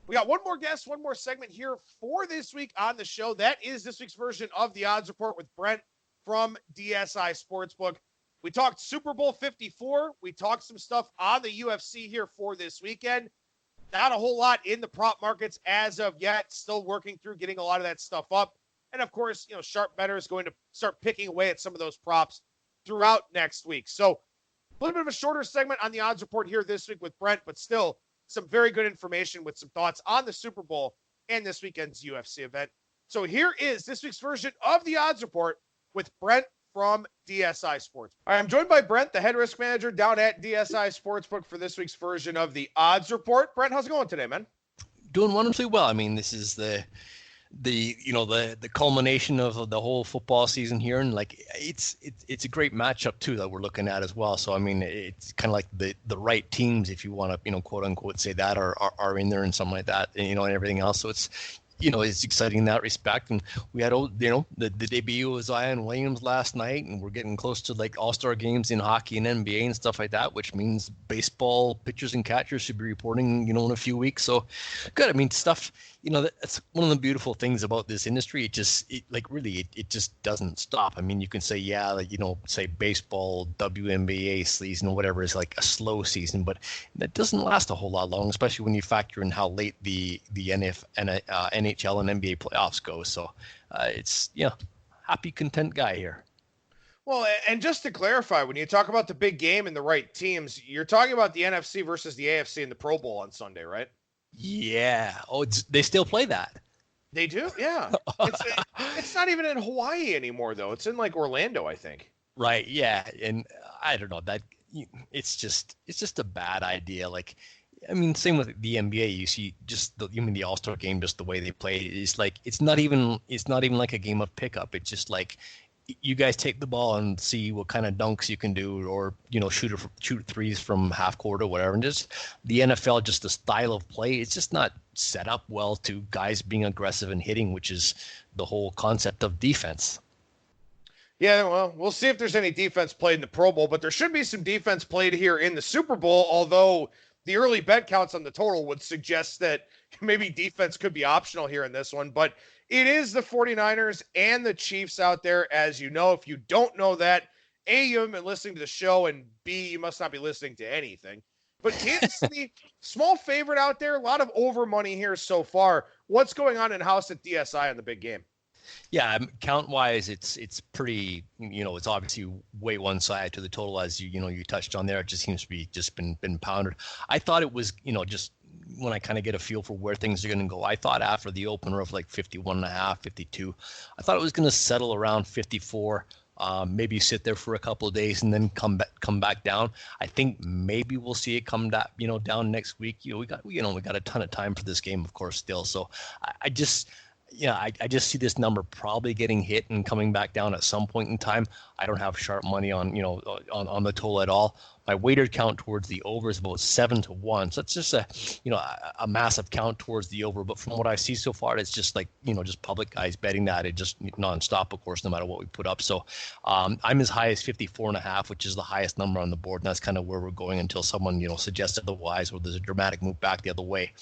We got one more guest, one more segment here for this week on the show. That is this week's version of the Odds Report with Brent from DSI Sportsbook. We talked Super Bowl 54. We talked some stuff on the UFC here for this weekend. Not a whole lot in the prop markets as of yet. Still working through getting a lot of that stuff up. And of course, Sharp Bettor is going to start picking away at some of those props throughout next week. So a little bit of a shorter segment on the Odds Report here this week with Brent, but still some very good information with some thoughts on the Super Bowl and this weekend's UFC event. So here is this week's version of the Odds Report with Brent from DSI Sportsbook. All right, I'm joined by Brent, the head risk manager down at DSI Sportsbook for this week's version of the Odds Report. Brent, how's it going today, man? Doing wonderfully well. I mean, this is the culmination of the whole football season here, and like it's a great matchup too that we're looking at as well. So I mean, it's kind of like the right teams, if you want to quote unquote say that, are in there and something like that, and everything else. So it's exciting in that respect. And we had the debut of Zion Williams last night, and we're getting close to like all-star games in hockey and NBA and stuff like that, which means baseball pitchers and catchers should be reporting in a few weeks. So good. I mean, stuff. That's one of the beautiful things about this industry. It just doesn't stop. I mean, you can say, say baseball, WNBA season, whatever is like a slow season, but that doesn't last a whole lot long, especially when you factor in how late the NHL and NBA playoffs go. So it's, happy, content guy here. Well, and just to clarify, when you talk about the big game and the right teams, you're talking about the NFC versus the AFC in the Pro Bowl on Sunday, right? Yeah. Oh, they still play that. They do? Yeah. It's not even in Hawaii anymore, though. It's in like Orlando, I think. Right. Yeah. And I don't know that it's just a bad idea. Like, I mean, same with the NBA. You see just the All-Star game, just the way they play. It's like, it's not even like a game of pickup. It's just like, you guys take the ball and see what kind of dunks you can do, or shoot threes from half court or whatever. And just the NFL, just the style of play, it's just not set up well to guys being aggressive and hitting, which is the whole concept of defense. Yeah, well, we'll see if there's any defense played in the Pro Bowl, but there should be some defense played here in the Super Bowl, although the early bet counts on the total would suggest that maybe defense could be optional here in this one. But it is the 49ers and the Chiefs out there, as you know. If you don't know that, A, you haven't been listening to the show, and B, you must not be listening to anything. But Kansas City, small favorite out there, a lot of over money here so far. What's going on in-house at DSI on the big game? Yeah, count-wise, it's pretty, it's obviously way one side to the total, as you touched on there. It just seems to be been pounded. I thought it was, just when I kind of get a feel for where things are going to go, I thought after the opener of like 51.5, 52, I thought it was going to settle around 54, maybe sit there for a couple of days and then come back down. I think maybe we'll see it come down next week. We got a ton of time for this game, of course, still. So I just see this number probably getting hit and coming back down at some point in time. I don't have sharp money on the total at all. My weighted count towards the over is about 7-1. So it's just a massive count towards the over. But from what I see so far, it's just like, just public guys betting that. It just nonstop, of course, no matter what we put up. So I'm as high as 54.5, which is the highest number on the board. And that's kind of where we're going until someone, suggests otherwise, or there's a dramatic move back the other way.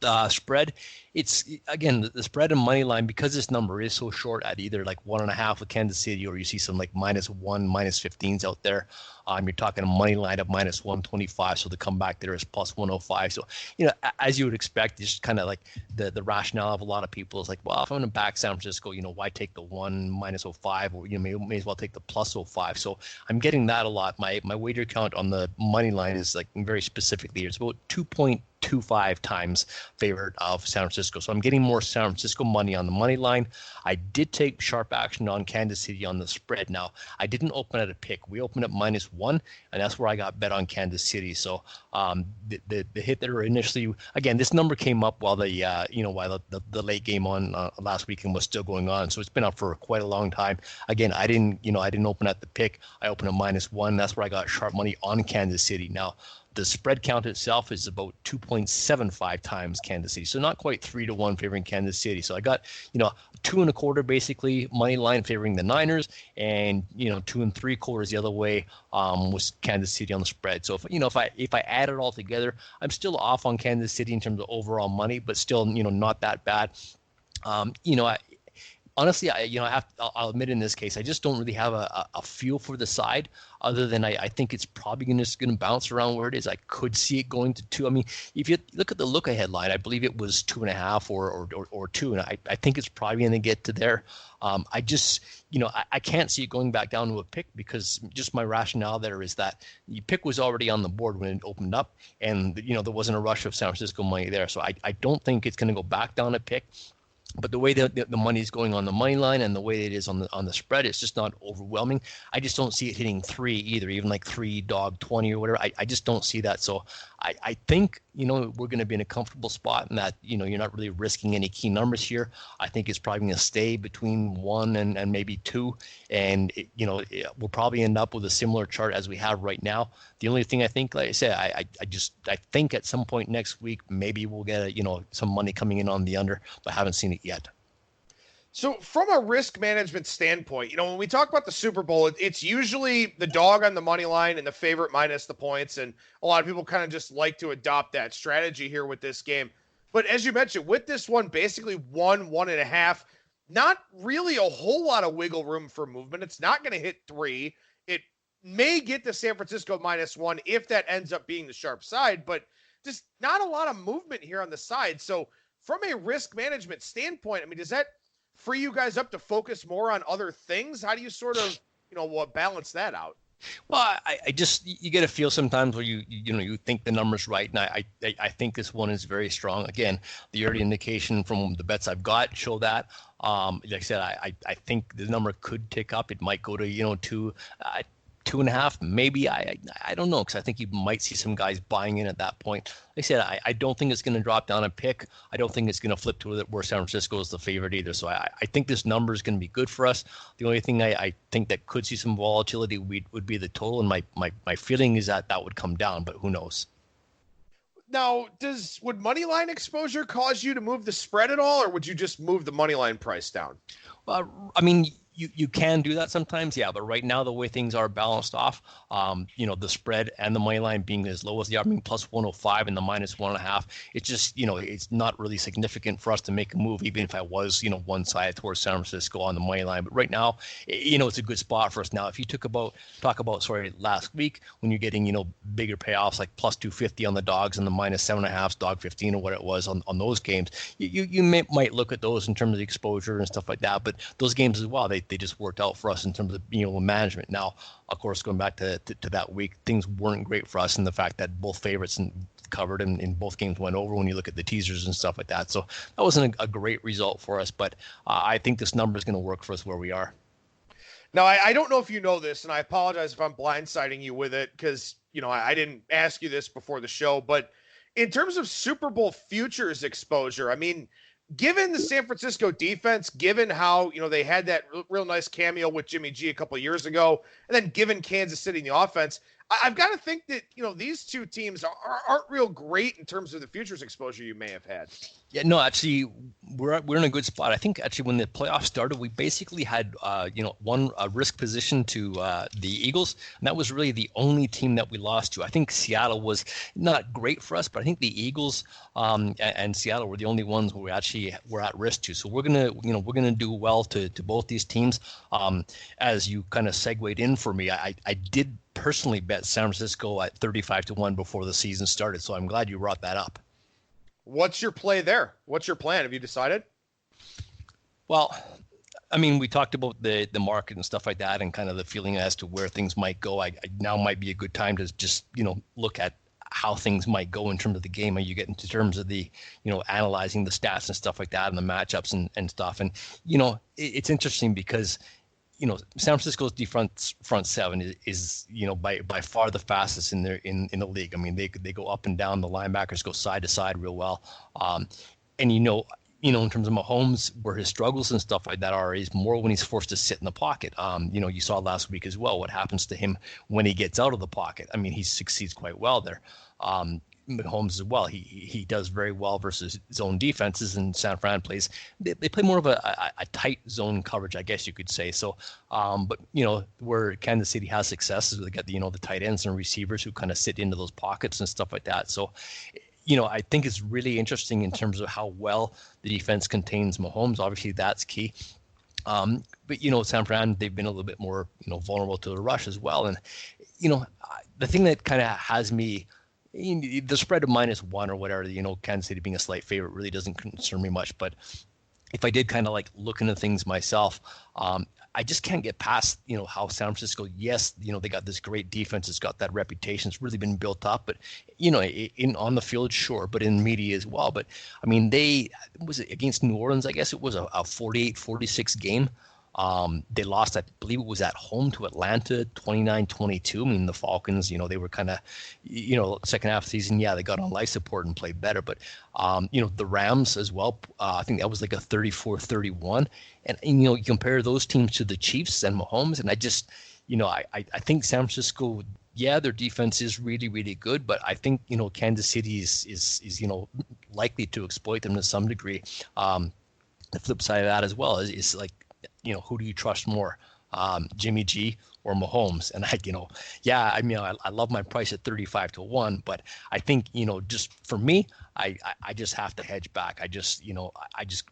The spread, it's again the spread and money line, because this number is so short at either like 1.5 with Kansas City, or you see some like -1, -15s out there. You're talking a money line of -125, so the comeback there is +105. So as you would expect, it's just kind of like the rationale of a lot of people is like, well, if I'm going to back San Francisco, why take the 1 -05, or may as well take the +05. So I'm getting that a lot. My wager count on the money line is like very specifically, it's about 2.25 times favorite of San Francisco. So I'm getting more San Francisco money on the money line. I did take sharp action on Kansas City on the spread. Now, I didn't open at a pick. We opened at -1, and that's where I got bet on Kansas City. So the hit there initially, again, this number came up while the late game on last weekend was still going on. So it's been up for quite a long time. Again, I didn't open at the pick. I opened at -1. That's where I got sharp money on Kansas City. Now, the spread count itself is about 2.75 times Kansas City. So not quite 3-1 favoring Kansas City. So I got, 2.25 basically money line favoring the Niners, and 2.75 the other way was Kansas City on the spread. So if I add it all together, I'm still off on Kansas City in terms of overall money, but still not that bad. Honestly, I'll admit in this case, I just don't really have a feel for the side, other than I think it's probably going to bounce around where it is. I could see it going to 2. I mean, if you look at the look ahead line, I believe it was 2.5 or 2, and I think it's probably going to get to there. I just, I can't see it going back down to a pick, because just my rationale there is that the pick was already on the board when it opened up, and there wasn't a rush of San Francisco money there. So I don't think it's going to go back down a pick. But the way the money is going on the money line and the way it is on the spread, it's just not overwhelming. I just don't see it hitting 3 either, even like 3-20 or whatever. I just don't see that. So I think, we're going to be in a comfortable spot, in that, you're not really risking any key numbers here. I think it's probably going to stay between 1 and maybe 2. And, we'll probably end up with a similar chart as we have right now. The only thing I think, like I said, I think at some point next week, maybe we'll get, some money coming in on the under, but I haven't seen it yet. So from a risk management standpoint, when we talk about the Super Bowl, it's usually the dog on the money line and the favorite minus the points. And a lot of people kind of just like to adopt that strategy here with this game. But as you mentioned, with this one, basically 1.5, not really a whole lot of wiggle room for movement. It's not going to hit 3. It may get to San Francisco -1 if that ends up being the sharp side, but just not a lot of movement here on the side. So from a risk management standpoint, I mean, does that free you guys up to focus more on other things? How do you sort of, balance that out? Well, I just, you get a feel sometimes where you think the number's right, and I think this one is very strong. Again, the early indication from the bets I've got show that. Like I said, I think the number could tick up. It might go to 2.5, maybe. I don't know, because I think you might see some guys buying in at that point. Like I said, I don't think it's going to drop down a pick. I don't think it's going to flip to where San Francisco is the favorite either. So I think this number is going to be good for us. The only thing I think that could see some volatility would be the total, and my feeling is that would come down, but who knows? Now, would money line exposure cause you to move the spread at all, or would you just move the money line price down? Well, I mean, you can do that sometimes, yeah. But right now, the way things are balanced off, the spread and the money line being as low as they are, I mean, plus 105 and the -1.5, it's just, it's not really significant for us to make a move, even if I was, one side towards San Francisco on the money line. But right now, it's a good spot for us. Now, if you talk about last week, when you're getting, bigger payoffs like plus 250 on the dogs and the -7.5, dog 15 or what it was on those games, you might look at those in terms of the exposure and stuff like that. But those games as well, they just worked out for us in terms of management. Now, of course, going back to that week, things weren't great for us, and the fact that both favorites covered and in both games went over when you look at the teasers and stuff like that. So that wasn't a great result for us, but I think this number is going to work for us where we are. Now, I don't know if you know this, and I apologize if I'm blindsiding you with it, because I didn't ask you this before the show, but in terms of Super Bowl futures exposure, I mean, given the San Francisco defense, given how, they had that real nice cameo with Jimmy G a couple of years ago, and then given Kansas City in the offense, I've got to think that, these two teams aren't real great in terms of the futures exposure you may have had. Yeah, no, actually, we're in a good spot. I think actually when the playoffs started, we basically had one risk position to the Eagles, and that was really the only team that we lost to. I think Seattle was not great for us, but I think the Eagles and Seattle were the only ones where we actually were at risk to. So we're gonna do well to both these teams. As you kind of segued in for me, I did personally bet San Francisco at 35-1 before the season started, so I'm glad you brought that up. What's your play there? What's your plan? Have you decided? Well, I mean, we talked about the market and stuff like that, and kind of the feeling as to where things might go. I now might be a good time to just look at how things might go in terms of the game, and you get into terms of the analyzing the stats and stuff like that, and the matchups and stuff. And it's interesting because San Francisco's front seven is by far the fastest in the league. I mean, they go up and down. The linebackers go side to side real well. And in terms of Mahomes, where his struggles and stuff like that is more when he's forced to sit in the pocket. You saw last week as well what happens to him when he gets out of the pocket. I mean, he succeeds quite well there. Mahomes as well. He does very well versus zone defenses, and San Fran plays. They play more of a tight zone coverage, I guess you could say. So, but where Kansas City has success is they got the tight ends and receivers who kind of sit into those pockets and stuff like that. So, I think it's really interesting in terms of how well the defense contains Mahomes. Obviously, that's key. But San Fran, they've been a little bit more vulnerable to the rush as well. And the thing that kind of has me, the spread of -1 or whatever, Kansas City being a slight favorite really doesn't concern me much. But if I did kind of like look into things myself, I just can't get past, how San Francisco, yes, they got this great defense. It's got that reputation. It's really been built up. But, on the field, sure, but in media as well. But, I mean, was it against New Orleans? I guess it was a 48-46 game. They lost, I believe it was at home to Atlanta, 29-22. I mean, the Falcons, they were kind of, second half of the season, yeah, they got on life support and played better. But, the Rams as well, I think that was like a 34-31. And you compare those teams to the Chiefs and Mahomes, and I just, I think San Francisco, yeah, their defense is really, really good, but I think, Kansas City is likely to exploit them to some degree. The flip side of that as well is like, who do you trust more, Jimmy G or Mahomes? And I love my price at 35-1, but I think, just for me, I just have to hedge back. I just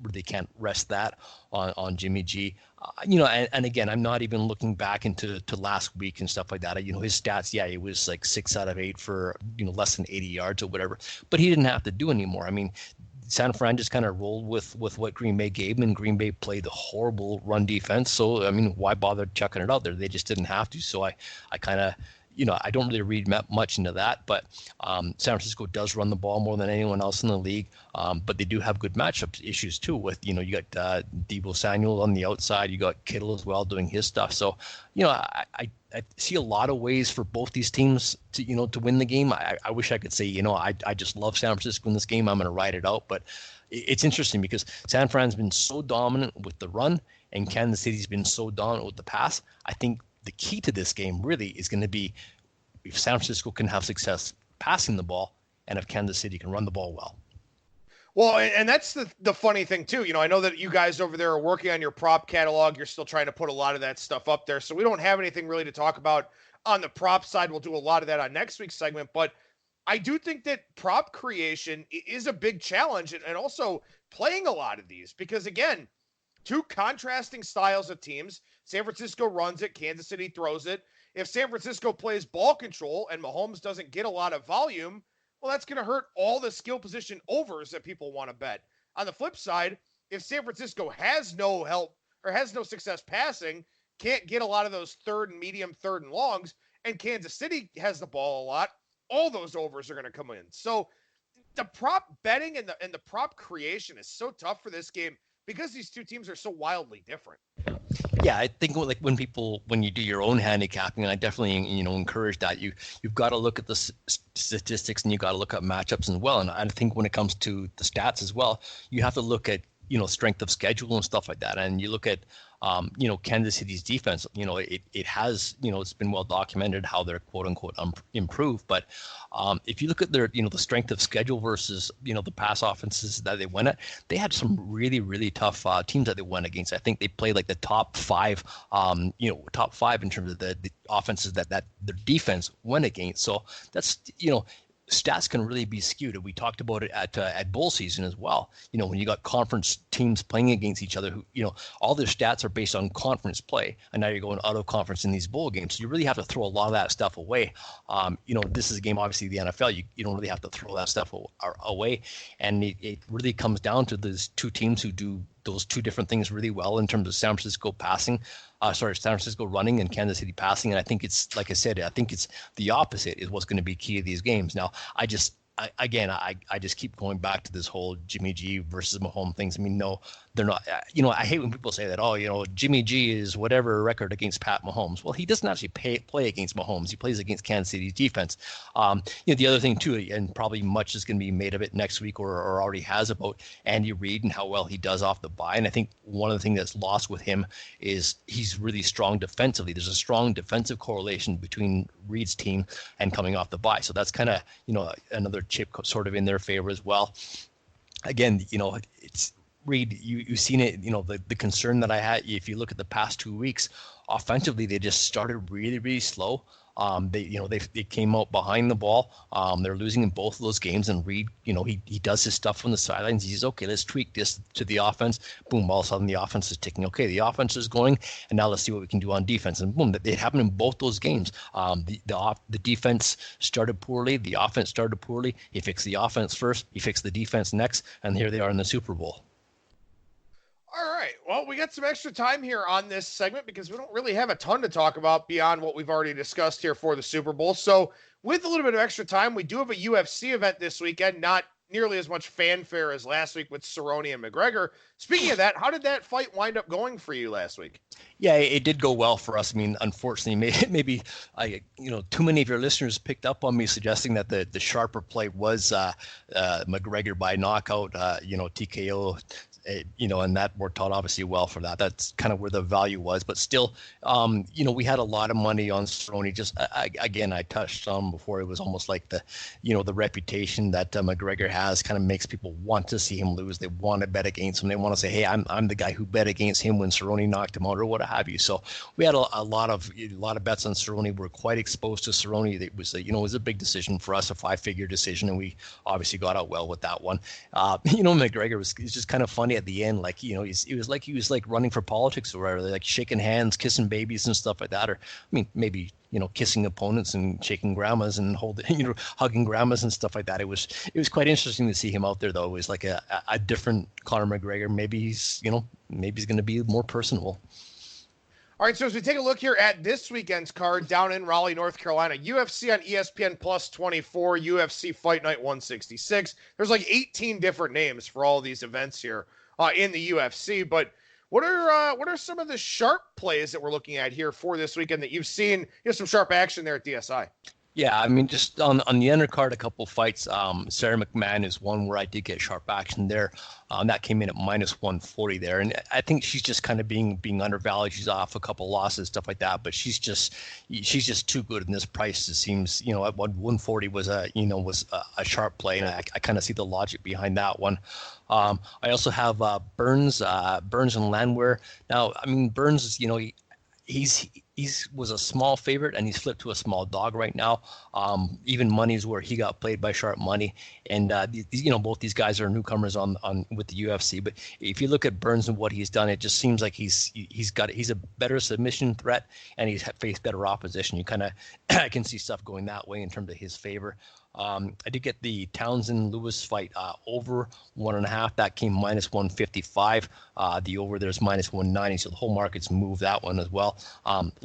really can't rest that on Jimmy G. And again, I'm not even looking back into last week and stuff like that. His stats, yeah, it was like 6 out of 8 for, less than 80 yards or whatever, but he didn't have to do anymore. I mean, San Fran just kind of rolled with what Green Bay gave him, and Green Bay played a horrible run defense. So, I mean, why bother chucking it out there? They just didn't have to. So I kind of, I don't really read much into that. But San Francisco does run the ball more than anyone else in the league. But they do have good matchup issues too with, you got Deebo Samuel on the outside. You got Kittle as well doing his stuff. So, I see a lot of ways for both these teams to win the game. I wish I could say, I just love San Francisco in this game. I'm going to ride it out. But it's interesting because San Fran's been so dominant with the run and Kansas City's been so dominant with the pass. I think the key to this game really is going to be if San Francisco can have success passing the ball and if Kansas City can run the ball well. Well, and that's the funny thing too. I know that you guys over there are working on your prop catalog. You're still trying to put a lot of that stuff up there. So we don't have anything really to talk about on the prop side. We'll do a lot of that on next week's segment. But I do think that prop creation is a big challenge and also playing a lot of these because, again, two contrasting styles of teams. San Francisco runs it. Kansas City throws it. If San Francisco plays ball control and Mahomes doesn't get a lot of volume, well, that's going to hurt all the skill position overs that people want to bet. On the flip side, if San Francisco has no help or has no success passing, can't get a lot of those third and medium, third and longs, and Kansas City has the ball a lot, all those overs are going to come in. So the prop betting and the prop creation is so tough for this game because these two teams are so wildly different. Yeah, I think like when you do your own handicapping, and I definitely encourage that, you've got to look at the statistics and you got to look at matchups as well. And I think when it comes to the stats as well, you have to look at strength of schedule and stuff like that. And you look at Kansas City's defense. It has it's been well documented how they're quote unquote improved. But if you look at their the strength of schedule versus the pass offenses that they went at, they had some really really tough teams that they went against. I think they played like the top five in terms of the offenses that their defense went against. So that's stats can really be skewed. We talked about it at bowl season as well. When you got conference teams playing against each other, who all their stats are based on conference play, and now you're going out of conference in these bowl games. So you really have to throw a lot of that stuff away. This is a game, obviously the NFL. You don't really have to throw that stuff away, and it really comes down to those two teams who do those two different things really well in terms of San Francisco running and Kansas City passing. And I think it's, like I said, I think it's the opposite is what's going to be key to these games. Now, I I just keep going back to this whole Jimmy G versus Mahomes things. I mean, no, they're not. I hate when people say that. Oh, Jimmy G is whatever record against Pat Mahomes. Well, he doesn't actually play against Mahomes. He plays against Kansas City's defense. The other thing too, and probably much is going to be made of it next week or already has about Andy Reid and how well he does off the bye. And I think one of the things that's lost with him is he's really strong defensively. There's a strong defensive correlation between Reid's team and coming off the bye. So that's kind of, another chip sort of in their favor as well. Again, it's Reid, you've seen it, the concern that I had, if you look at the past 2 weeks, offensively, they just started really, really slow. They came out behind the ball. They're losing in both of those games, and Reid, he does his stuff from the sidelines. He says, okay, let's tweak this to the offense. Boom, all of a sudden the offense is ticking. Okay, the offense is going, and now let's see what we can do on defense. And boom, it happened in both those games. The defense started poorly. The offense started poorly. He fixed the offense first. He fixed the defense next, and here they are in the Super Bowl. All right. Well, we got some extra time here on this segment because we don't really have a ton to talk about beyond what we've already discussed here for the Super Bowl. So with a little bit of extra time, we do have a UFC event this weekend, not nearly as much fanfare as last week with Cerrone and McGregor. Speaking of that, how did that fight wind up going for you last week? Yeah, it did go well for us. I mean, unfortunately, maybe too many of your listeners picked up on me suggesting that the sharper play was McGregor by knockout, TKO. And that worked out obviously well for that. That's kind of where the value was. But still, we had a lot of money on Cerrone. Just again, I touched on before, it was almost like the reputation that McGregor has kind of makes people want to see him lose. They want to bet against him. They want to say, hey, I'm the guy who bet against him when Cerrone knocked him out or what have you. So we had a lot of bets on Cerrone. We're quite exposed to Cerrone. It was a big decision for us, a 5-figure decision, and we obviously got out well with that one. McGregor was just kind of funny at the end, like it was like he was like running for politics or whatever, like shaking hands, kissing babies and stuff like that, or maybe kissing opponents and shaking grandmas and hugging grandmas and stuff like that. It was quite interesting to see him out there, though. It was like a different Conor McGregor. Maybe he's going to be more personable. All right, so as we take a look here at this weekend's card down in Raleigh, North Carolina, UFC on ESPN Plus 24, UFC Fight Night 166. There's like 18 different names for all these events here in the UFC. But what are some of the sharp plays that we're looking at here for this weekend that you've seen? Some sharp action there at DSI. Yeah, I mean, just on the undercard, a couple fights. Sarah McMahon is one where I did get sharp action there. That came in at -140 there, and I think she's just kind of being undervalued. She's off a couple losses, stuff like that, but she's just too good in this price. It seems, at 140 was a sharp play, and I kind of see the logic behind that one. I also have Burns and Landwehr. Now, I mean, Burns is he was a small favorite, and he's flipped to a small dog right now. Even money's where he got played by sharp money, and both these guys are newcomers on with the UFC. But if you look at Burns and what he's done, it just seems like he's a better submission threat, and he's faced better opposition. You kind of I can see stuff going that way in terms of his favor. I did get the Townsend Lewis fight over 1.5. That came -155. The over there's -190. So the whole market's moved that one as well.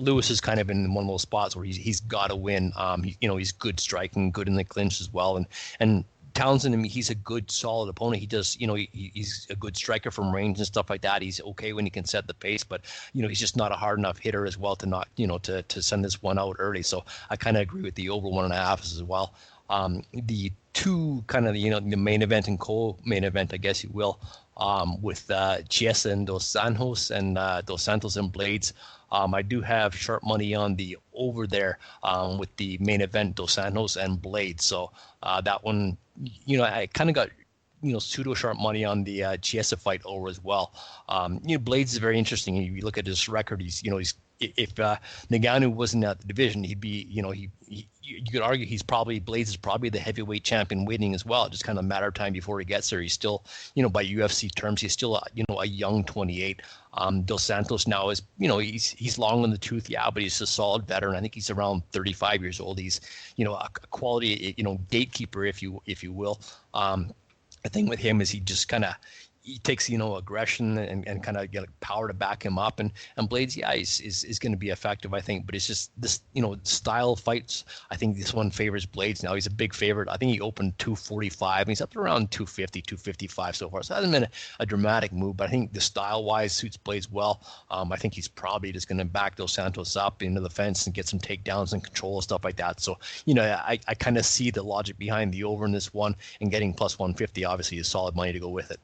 Lewis is kind of in one of those spots where he's got to win. He's good striking, good in the clinch as well, and Townsend, I mean, he's a good, solid opponent. He does, he's a good striker from range and stuff like that. He's okay when he can set the pace, but he's just not a hard enough hitter as well to not, to send this one out early. So I kind of agree with the over 1.5 as well. The two kind of the main event and co-main event, I guess you will, with Chiesa and Dos Santos and Blades. I do have sharp money on the over there with the main event Dos Santos and Blades. So that one, I kind of got pseudo sharp money on the Chiesa fight over as well. Blades is very interesting. If you look at his record, he's if Ngannou wasn't at the division, he'd be, you could argue Blades is probably the heavyweight champion waiting as well. Just kind of a matter of time before he gets there. He's still, by UFC terms, he's still, a young 28. Dos Santos now is, he's long in the tooth, yeah, but he's a solid veteran. I think he's around 35 years old. He's, a quality, gatekeeper, if you will. The thing with him is he just kind of, he takes, aggression and kind of get power to back him up. And Blades, yeah, is going to be effective, I think. But it's just this, style fights. I think this one favors Blades now. He's a big favorite. I think he opened 245, and he's up to around 250, 255 so far. So it hasn't been a dramatic move, but I think the style-wise suits Blades well. I think he's probably just going to back Dos Santos up into the fence and get some takedowns and control and stuff like that. So, I kind of see the logic behind the over in this one, and getting plus 150 obviously is solid money to go with it.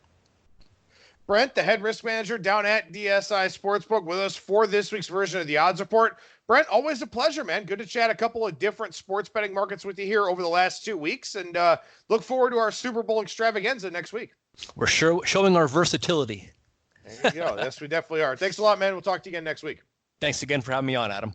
Brent, the head risk manager down at DSI Sportsbook, with us for this week's version of the Odds Report. Brent, always a pleasure, man. Good to chat a couple of different sports betting markets with you here over the last 2 weeks, and look forward to our Super Bowl extravaganza next week. We're showing our versatility. There you go. Yes, we definitely are. Thanks a lot, man. We'll talk to you again next week. Thanks again for having me on, Adam.